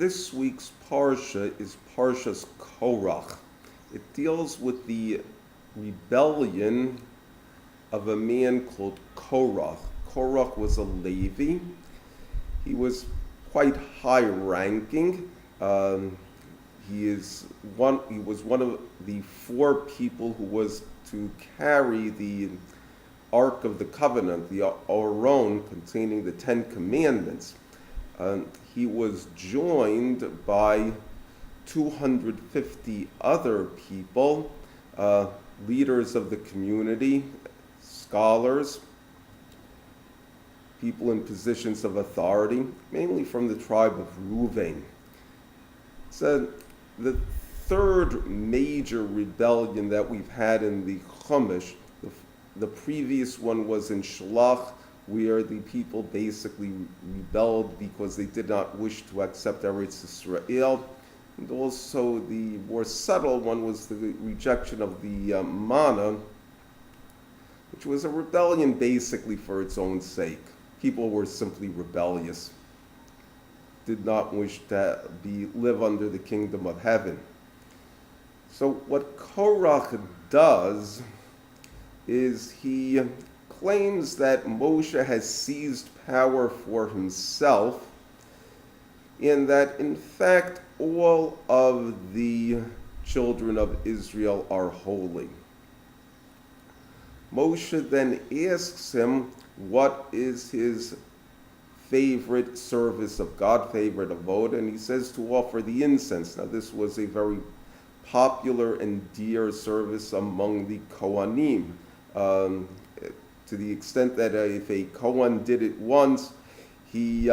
This week's Parsha is Parshas Korach. It deals with the rebellion of a man called Korach. Korach was a Levi. He was quite high-ranking. He was one of the four people who was to carry the Ark of the Covenant, the Aron, containing the Ten Commandments. He was joined by 250 other people, leaders of the community, scholars, people in positions of authority, mainly from the tribe of Reuven. So the third major rebellion that we've had in the Chumash, the previous one was in Shlach, where the people basically rebelled because they did not wish to accept Eretz Yisrael. And also the more subtle one was the rejection of the manna, which was a rebellion basically for its own sake. People were simply rebellious, did not wish to live under the kingdom of heaven. So what Korach does is he claims that Moshe has seized power for himself, and that in fact all of the children of Israel are holy. Moshe then asks him what is his favorite service of God, favorite avoda, and he says to offer the incense. Now this was a very popular and dear service among the Kohanim, to the extent that if a Kohen did it once, he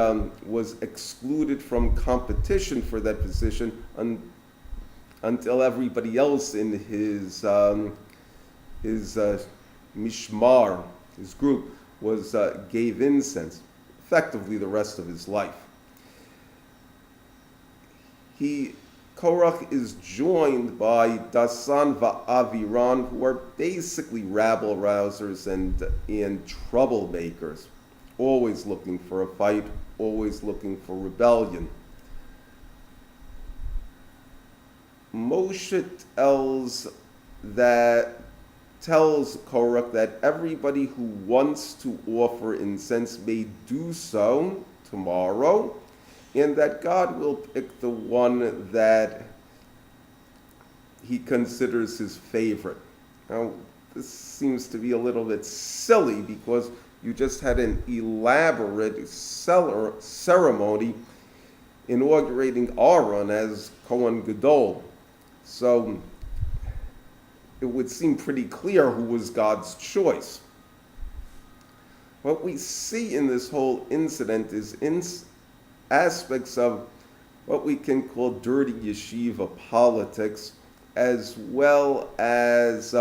was excluded from competition for that position until everybody else in his mishmar, his group, gave incense, effectively the rest of his life. Korach is joined by Dasan va'Aviran, who are basically rabble-rousers and troublemakers, always looking for a fight, always looking for rebellion. Moshe tells Korach that everybody who wants to offer incense may do so tomorrow, and that God will pick the one that he considers his favorite. Now, this seems to be a little bit silly because you just had an elaborate ceremony inaugurating Aaron as Kohen Gadol. So it would seem pretty clear who was God's choice. What we see in this whole incident is aspects of what we can call dirty yeshiva politics, as well as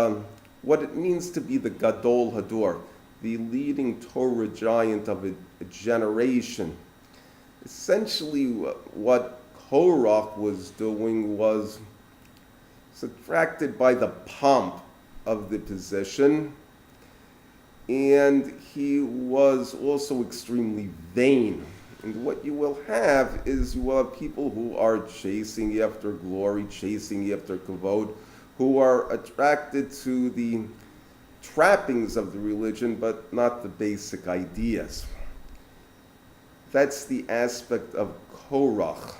what it means to be the Gadol Hador, the leading Torah giant of a generation. Essentially, what Korach was doing was attracted by the pomp of the position, and he was also extremely vain. And what you will have is you will have people who are chasing after glory, chasing after kavod, who are attracted to the trappings of the religion, but not the basic ideas. That's the aspect of Korach.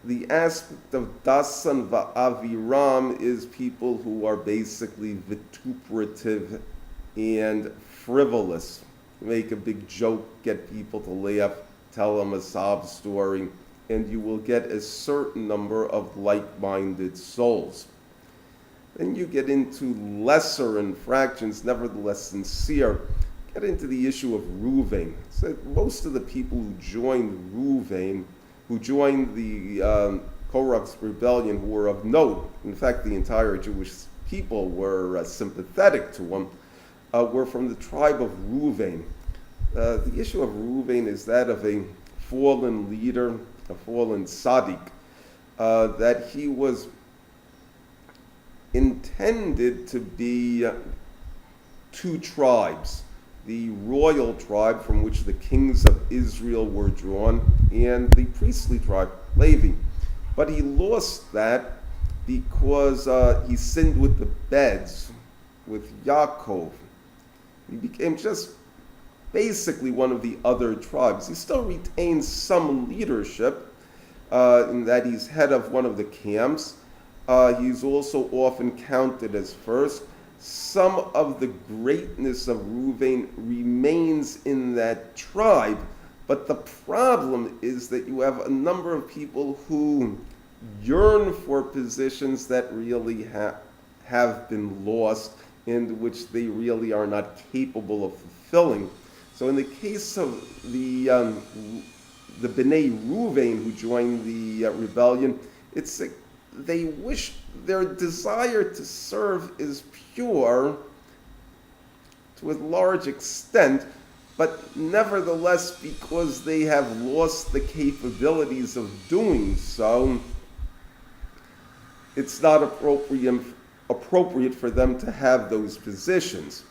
The aspect of Dasan va'Aviram is people who are basically vituperative and frivolous. Make a big joke, get people to laugh, tell them a sob story, and you will get a certain number of like-minded souls. Then you get into lesser infractions, nevertheless sincere. Get into the issue of Reuven. So most of the people who joined Reuven, who joined the Korach's rebellion, who were of note, in fact the entire Jewish people were sympathetic to him, were from the tribe of Reuven. The issue of Reuven is that of a fallen leader, a fallen tzaddik, that he was intended to be two tribes. The royal tribe from which the kings of Israel were drawn, and the priestly tribe, Levi. But he lost that because he sinned with the beds, with Yaakov. He became just basically one of the other tribes. He still retains some leadership in that he's head of one of the camps. He's also often counted as first. Some of the greatness of Reuven remains in that tribe, but the problem is that you have a number of people who yearn for positions that really have been lost, and which they really are not capable of fulfilling. So in the case of the Bnei Reuven who joined the rebellion, they wish their desire to serve is pure to a large extent, but nevertheless, because they have lost the capabilities of doing so, it's not appropriate for them to have those positions.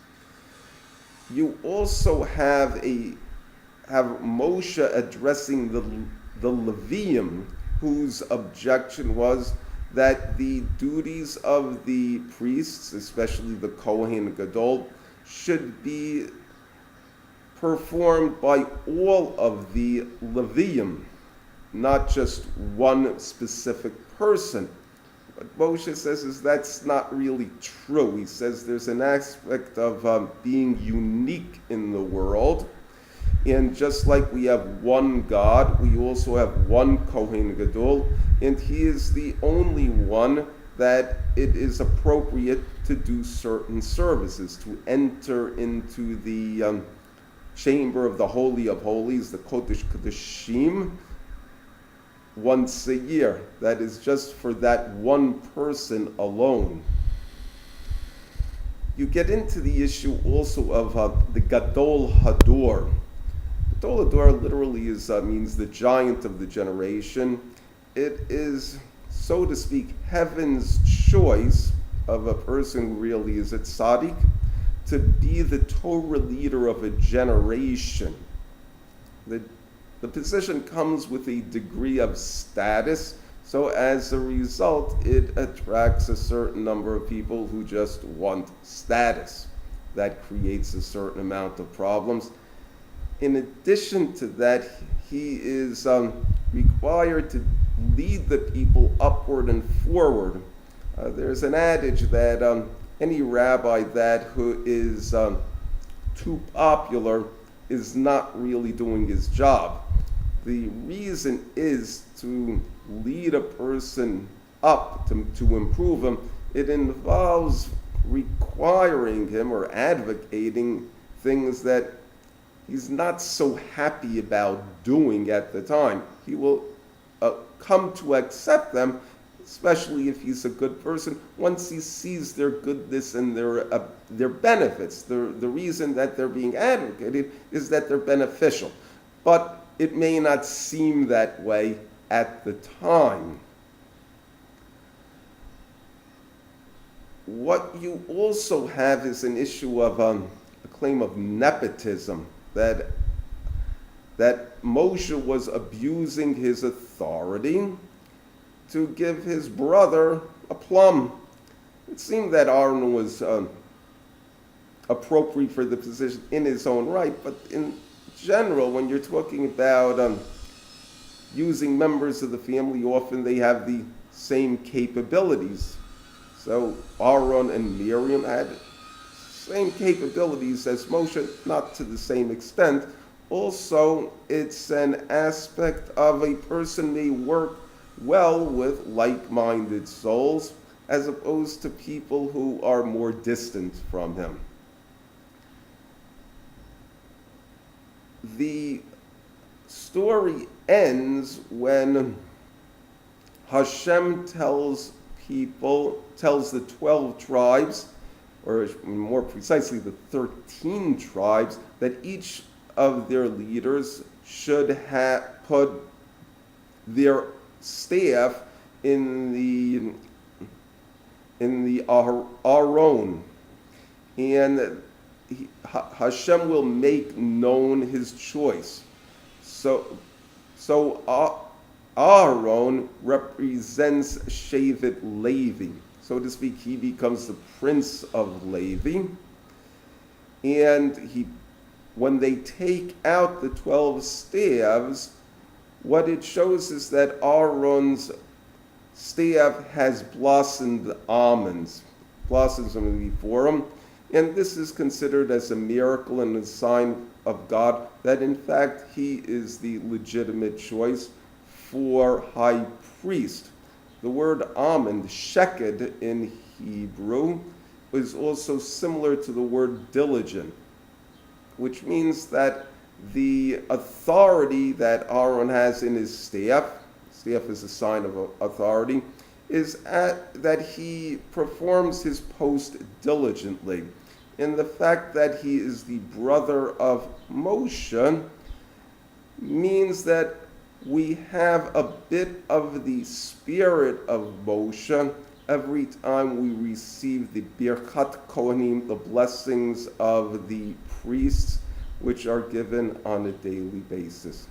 You also have Moshe addressing the Levium, whose objection was that the duties of the priests, especially the Kohen Gadol, should be performed by all of the Levium, not just one specific person. What Moshe says is that's not really true. He says there's an aspect of being unique in the world. And just like we have one God, we also have one Kohen Gadol, and he is the only one that it is appropriate to do certain services, to enter into the chamber of the Holy of Holies, the Kodesh Kodeshim, once a year. That is just for that one person alone. You get into the issue also of the Gadol Hador. Gadol Hador literally means the giant of the generation. It is, so to speak, heaven's choice of a person who really is a tzaddik to be the Torah leader of a generation. The position comes with a degree of status, so as a result, it attracts a certain number of people who just want status. That creates a certain amount of problems. In addition to that, he is required to lead the people upward and forward. There's an adage that any rabbi who is too popular is not really doing his job. The reason is to lead a person up, to improve him. It involves requiring him or advocating things that he's not so happy about doing at the time. He will come to accept them, especially if he's a good person, once he sees their goodness and their benefits. The reason that they're being advocated is that they're beneficial. But it may not seem that way at the time. What you also have is an issue of a claim of nepotism, that Moshe was abusing his authority to give his brother a plum. It seemed that Aaron was appropriate for the position in his own right, but in general, when you're talking about using members of the family, often they have the same capabilities. So Aaron and Miriam had same capabilities as Moshe, not to the same extent. Also, it's an aspect of a person may work well with like-minded souls as opposed to people who are more distant from him. The story ends when Hashem tells the 12 tribes, or more precisely the 13 tribes, that each of their leaders should put their staff in the Aron, and Hashem will make known his choice. So So Aaron represents Shevet Levi. So to speak, he becomes the prince of Levi. And when they take out the 12 staves, what it shows is that Aaron's staff has blossomed almonds, blossoms before him. And this is considered as a miracle and a sign of God that in fact he is the legitimate choice for high priest. The word almond, sheked in Hebrew, is also similar to the word diligent, which means that the authority that Aaron has in his staff is a sign of authority, is that he performs his post diligently. And the fact that he is the brother of Moshe means that we have a bit of the spirit of Moshe every time we receive the Birkat Kohanim, the blessings of the priests, which are given on a daily basis.